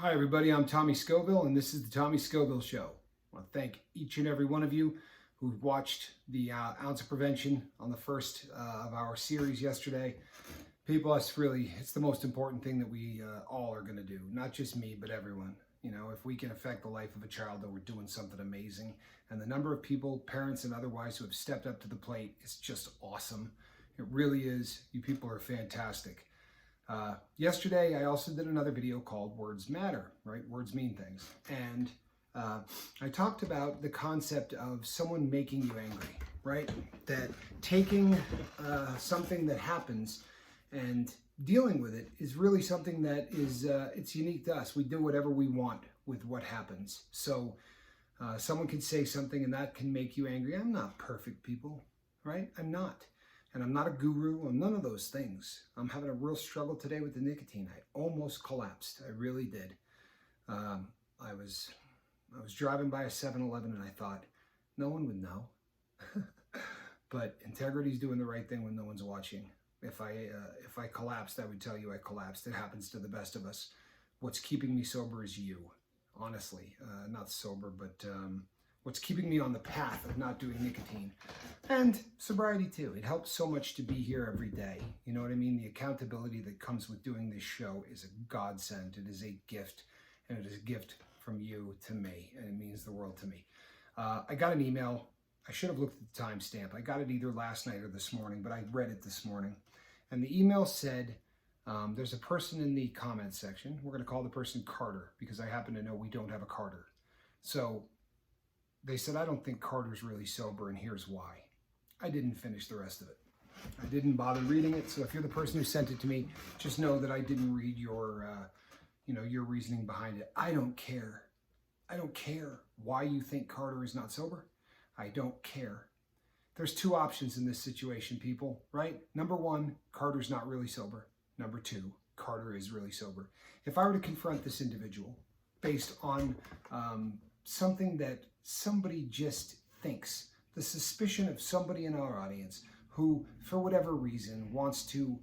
Hi, everybody. I'm Tommy Scoville, and this is the Tommy Scoville Show. I want to thank each and every one of you who watched the Ounce of Prevention on the first of our series yesterday. People, it's the most important thing that we all are going to do. Not just me, but everyone. You know, if we can affect the life of a child, then we're doing something amazing. And the number of people, parents and otherwise, who have stepped up to the plate is just awesome. It really is. You people are fantastic. Yesterday, I also did another video called Words Matter, right? Words mean things. And I talked about the concept of someone making you angry, right? That taking something that happens and dealing with it is really something that is, it's unique to us. We do whatever we want with what happens. So someone can say something and that can make you angry. I'm not perfect, people, right? I'm not. And I'm not a guru. I'm none of those things. I'm having a real struggle today with the nicotine. I almost collapsed. I really did. I was driving by a 7-Eleven and I thought, no one would know. But integrity's doing the right thing when no one's watching. If I collapsed, I would tell you I collapsed. It happens to the best of us. What's keeping me sober is you, honestly. Not sober, but what's keeping me on the path of not doing nicotine. And sobriety too. It helps so much to be here every day. You know what I mean? The accountability that comes with doing this show is a godsend. It is a gift, and it is a gift from you to me, and it means the world to me. I got an email. I should have looked at the timestamp. I got it either last night or this morning, but I read it this morning. And the email said, there's a person in the comments section. We're going to call the person Carter, because I happen to know we don't have a Carter. So they said, I don't think Carter's really sober, and here's why. I didn't finish the rest of it. I didn't bother reading it. So if you're the person who sent it to me, just know that I didn't read your reasoning behind it. I don't care. I don't care why you think Carter is not sober. I don't care. There's two options in this situation, people, right? Number one, Carter's not really sober. Number two, Carter is really sober. If I were to confront this individual based on something that somebody just thinks, the suspicion of somebody in our audience who, for whatever reason, wants to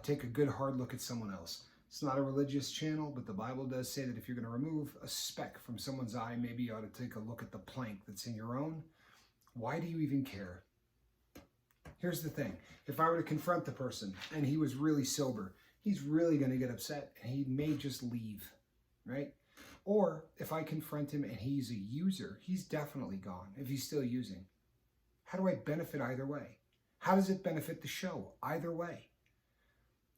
take a good hard look at someone else. It's not a religious channel, but the Bible does say that if you're going to remove a speck from someone's eye, maybe you ought to take a look at the plank that's in your own. Why do you even care? Here's the thing. If I were to confront the person and he was really sober, he's really going to get upset and he may just leave, right? Or if I confront him and he's a user, he's definitely gone if he's still using. How do I benefit either way? How does it benefit the show either way?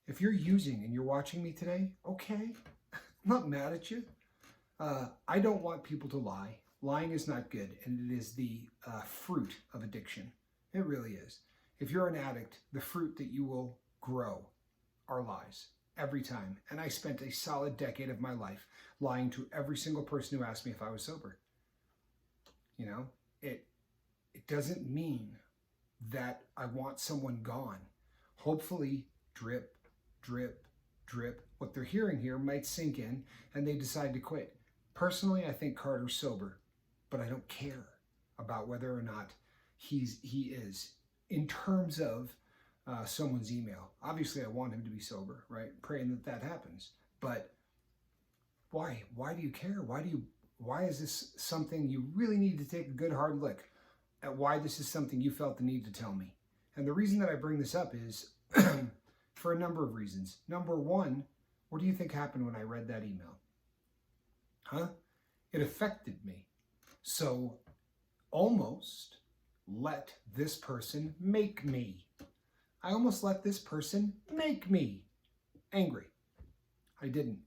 If you're using and you're watching me today, okay, I'm not mad at you. I don't want people to lie. Lying is not good, and it is the fruit of addiction. It really is. If you're an addict, the fruit that you will grow are lies every time. And I spent a solid decade of my life lying to every single person who asked me if I was sober. You know, it doesn't mean that I want someone gone. Hopefully, drip, drip, drip. What they're hearing here might sink in and they decide to quit. Personally, I think Carter's sober, but I don't care about whether or not he is in terms of someone's email. Obviously, I want him to be sober, right? Praying that that happens. But why? Why do you care? Why is this something you really need to take a good hard look at? Why this is something you felt the need to tell me? And the reason that I bring this up is for a number of reasons. Number one, what do you think happened when I read that email? Huh? It affected me. So almost let this person make me. I almost let this person make me angry. I didn't.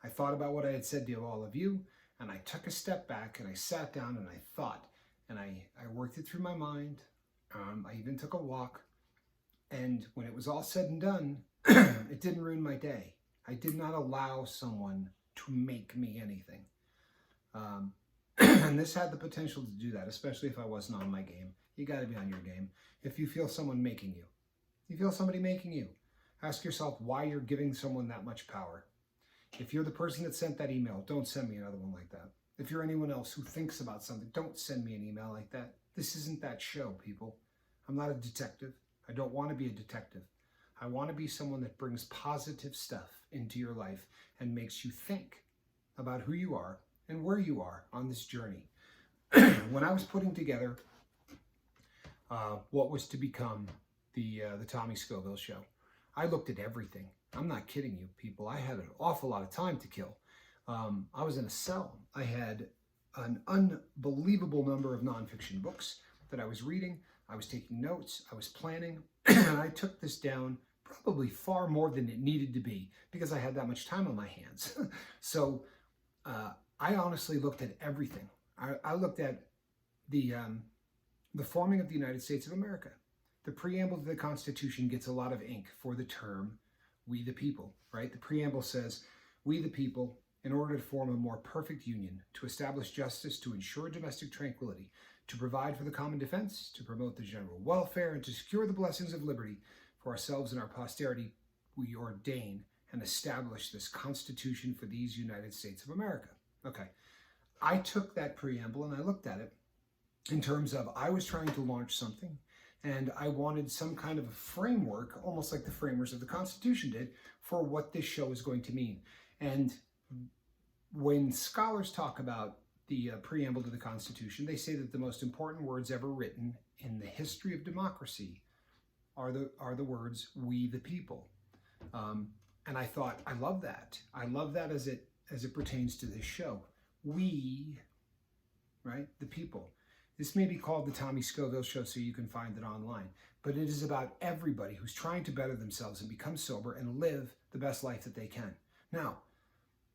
I thought about what I had said to all of you, and I took a step back and I sat down and I thought, and I worked it through my mind. I even took a walk, and when it was all said and done, it didn't ruin my day. I did not allow someone to make me anything. And this had the potential to do that, especially if I wasn't on my game. You got to be on your game. If you feel someone making you, somebody making you, ask yourself why you're giving someone that much power. If you're the person that sent that email, don't send me another one like that. If you're anyone else who thinks about something, don't send me an email like that. This isn't that show, people. I'm not a detective. I don't want to be a detective. I want to be someone that brings positive stuff into your life and makes you think. about who you are and where you are on this journey. When I was putting together what was to become the Tommy Scoville Show, I looked at everything. I'm not kidding you, people. I had an awful lot of time to kill. I was in a cell. I had an unbelievable number of nonfiction books that I was reading. I was taking notes. I was planning. And I took this down probably far more than it needed to be because I had that much time on my hands. So I honestly looked at everything. I looked at the forming of the United States of America. The preamble to the Constitution gets a lot of ink for the term "we the people," right? The preamble says, "We the people, in order to form a more perfect union, to establish justice, to ensure domestic tranquility, to provide for the common defense, to promote the general welfare, and to secure the blessings of liberty for ourselves and our posterity, we ordain and establish this Constitution for these United States of America." Okay, I took that preamble and I looked at it in terms of I was trying to launch something and I wanted some kind of a framework, almost like the framers of the Constitution did, for what this show is going to mean. And when scholars talk about the preamble to the Constitution, they say that the most important words ever written in the history of democracy are the words "we the people." And I thought, I love that. I love that as it pertains to this show. We, right, the people. This may be called the Tommy Scoville Show, so you can find it online. But it is about everybody who's trying to better themselves and become sober and live the best life that they can. Now,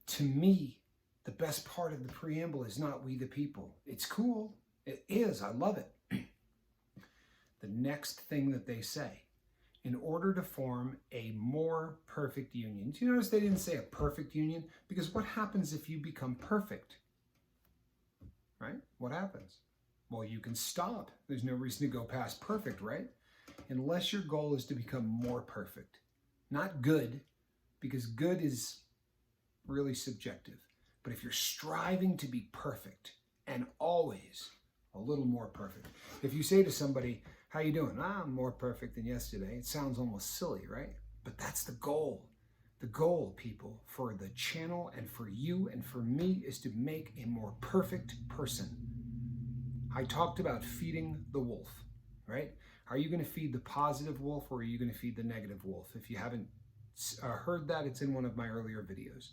to me, the best part of the preamble is not "we the people." It's cool. It is. I love it. The next thing that they say, in order to form a more perfect union. Do you notice they didn't say a perfect union? Because what happens if you become perfect? Right? What happens? Well, you can stop. There's no reason to go past perfect, right? Unless your goal is to become more perfect. Not good, because good is really subjective. But if you're striving to be perfect and always a little more perfect. If you say to somebody, "How you doing?" "I'm more perfect than yesterday." It sounds almost silly, right? But that's the goal. The goal, people, for the channel and for you and for me is to make a more perfect person. I talked about feeding the wolf, right? Are you going to feed the positive wolf or are you going to feed the negative wolf? If you haven't heard that, it's in one of my earlier videos.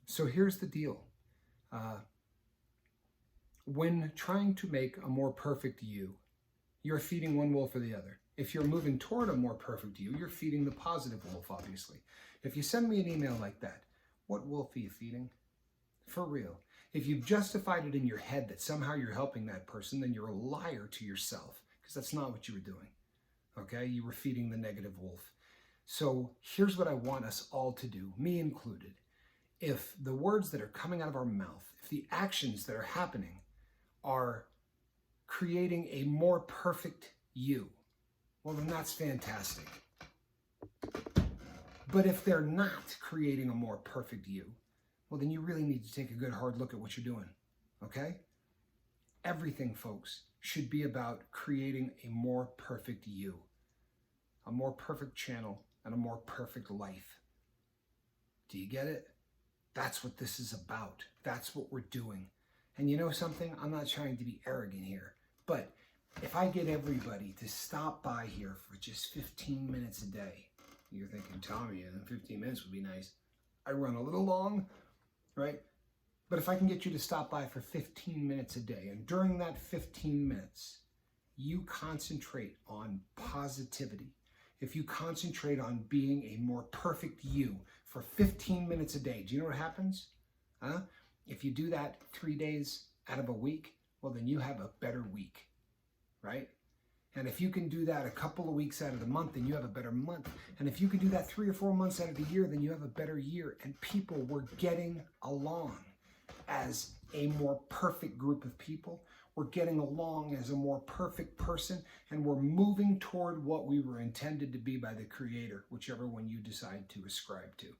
So here's the deal. When trying to make a more perfect you, you're feeding one wolf or the other. If you're moving toward a more perfect you, you're feeding the positive wolf, obviously. If you send me an email like that, what wolf are you feeding? For real. If you've justified it in your head that somehow you're helping that person, then you're a liar to yourself, because that's not what you were doing. Okay? You were feeding the negative wolf. So here's what I want us all to do, me included. If the words that are coming out of our mouth, if the actions that are happening are creating a more perfect you, well, then that's fantastic. But if they're not creating a more perfect you, well, then you really need to take a good hard look at what you're doing, okay? Everything, folks, should be about creating a more perfect you, a more perfect channel, and a more perfect life. Do you get it? That's what this is about. That's what we're doing. And you know something? I'm not trying to be arrogant here, but if I get everybody to stop by here for just 15 minutes a day, you're thinking, "Tommy, 15 minutes would be nice." I run a little long, right? But if I can get you to stop by for 15 minutes a day, and during that 15 minutes, you concentrate on positivity, if you concentrate on being a more perfect you for 15 minutes a day, do you know what happens? If you do that 3 days out of a week, well, then you have a better week, right? And if you can do that a couple of weeks out of the month, then you have a better month. And if you can do that 3 or 4 months out of the year, then you have a better year. And people were getting along as a more perfect group of people. We're getting along as a more perfect person. And we're moving toward what we were intended to be by the Creator, whichever one you decide to ascribe to.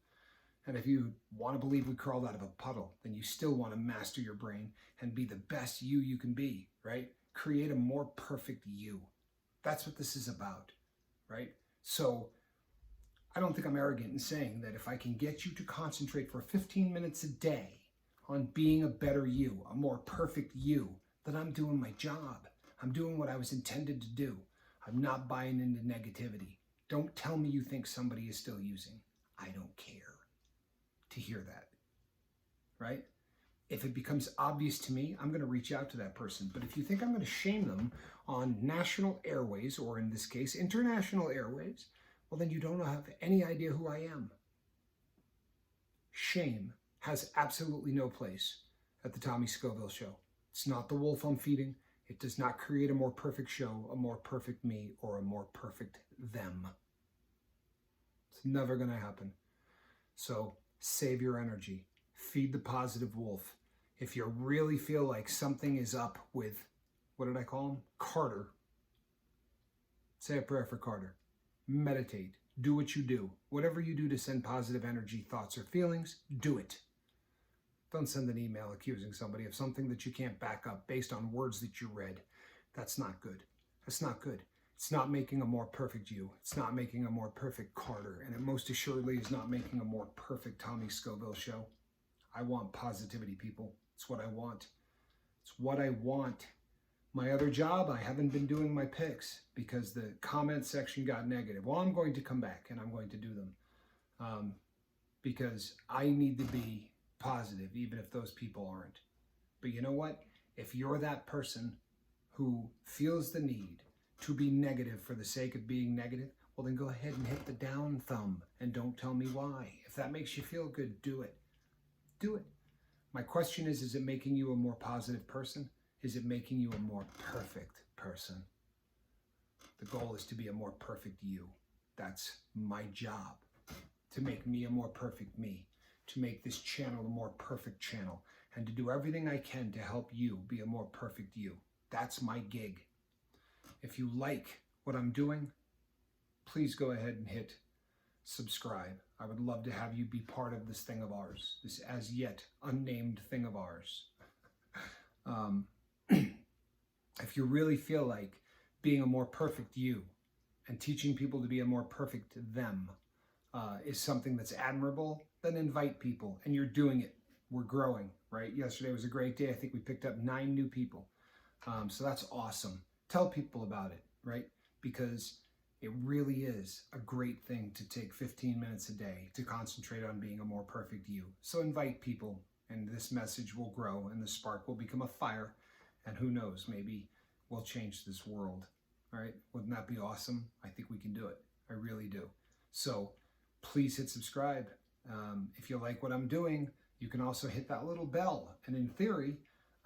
And if you want to believe we crawled out of a puddle, then you still want to master your brain and be the best you can be, right? Create a more perfect you. That's what this is about, right? So I don't think I'm arrogant in saying that if I can get you to concentrate for 15 minutes a day on being a better you, a more perfect you, then I'm doing my job. I'm doing what I was intended to do. I'm not buying into negativity. Don't tell me you think somebody is still using. I don't care to hear that, right? If it becomes obvious to me, I'm going to reach out to that person. But if you think I'm going to shame them on national airways, or in this case, international airways, well, then you don't have any idea who I am. Shame has absolutely no place at the Tommy Scoville Show. It's not the wolf I'm feeding. It does not create a more perfect show, a more perfect me, or a more perfect them. It's never going to happen. So save your energy. Feed the positive wolf. If you really feel like something is up with, what did I call him? Carter. Say a prayer for Carter. Meditate. Do what you do. Whatever you do to send positive energy, thoughts, or feelings, do it. Don't send an email accusing somebody of something that you can't back up based on words that you read. That's not good. That's not good. It's not making a more perfect you. It's not making a more perfect Carter. And it most assuredly is not making a more perfect Tommy Scoville show. I want positivity, people. It's what I want. It's what I want. My other job, I haven't been doing my picks because the comment section got negative. Well, I'm going to come back and I'm going to do them because I need to be positive, even if those people aren't. But you know what? If you're that person who feels the need to be negative for the sake of being negative, well, then go ahead and hit the down thumb and don't tell me why. If that makes you feel good, do it. Do it. My question is it making you a more positive person? Is it making you a more perfect person? The goal is to be a more perfect you. That's my job, to make me a more perfect me, to make this channel a more perfect channel, and to do everything I can to help you be a more perfect you. That's my gig. If you like what I'm doing, please go ahead and hit subscribe. I would love to have you be part of this thing of ours, this as yet unnamed thing of ours. If you really feel like being a more perfect you and teaching people to be a more perfect them is something that's admirable, then invite people, and you're doing it. We're growing, right? Yesterday was a great day. I think we picked up 9 new people. So that's awesome. Tell people about it, right? Because it really is a great thing to take 15 minutes a day to concentrate on being a more perfect you. So invite people, and this message will grow, and the spark will become a fire, and who knows, maybe we'll change this world, all right? Wouldn't that be awesome? I think we can do it. I really do. So please hit subscribe. If you like what I'm doing, you can also hit that little bell, and in theory,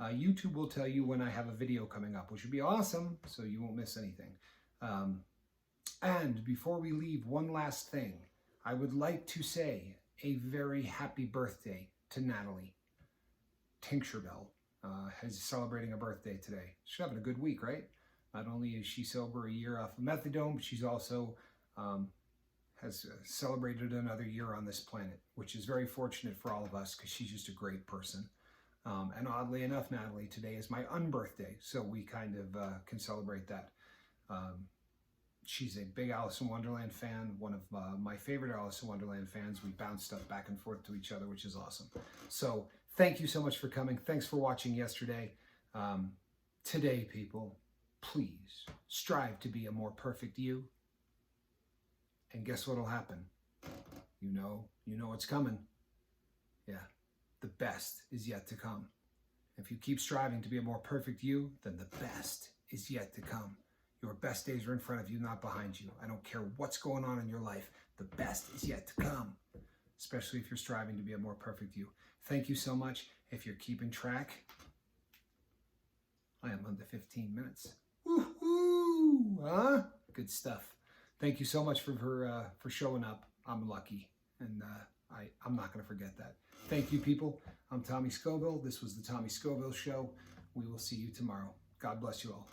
YouTube will tell you when I have a video coming up, which would be awesome, so you won't miss anything. And before we leave, one last thing. I would like to say a very happy birthday to Natalie. Tincturebell is celebrating a birthday today. She's having a good week, right? Not only is she sober a year off of methadone, but she's also has celebrated another year on this planet, which is very fortunate for all of us because she's just a great person. And oddly enough, Natalie, today is my unbirthday, so we kind of can celebrate that. She's a big Alice in Wonderland fan, one of my favorite Alice in Wonderland fans. We bounce stuff back and forth to each other, which is awesome. So thank you so much for coming. Thanks for watching yesterday. Today, people, please strive to be a more perfect you. And guess what'll happen? You know what's coming. Yeah, the best is yet to come. If you keep striving to be a more perfect you, then the best is yet to come. Your best days are in front of you, not behind you. I don't care what's going on in your life. The best is yet to come, especially if you're striving to be a more perfect you. Thank you so much. If you're keeping track, I am under 15 minutes. Woohoo! Huh? Good stuff. Thank you so much for showing up. I'm lucky, and I'm not going to forget that. Thank you, people. I'm Tommy Scoville. This was the Tommy Scoville Show. We will see you tomorrow. God bless you all.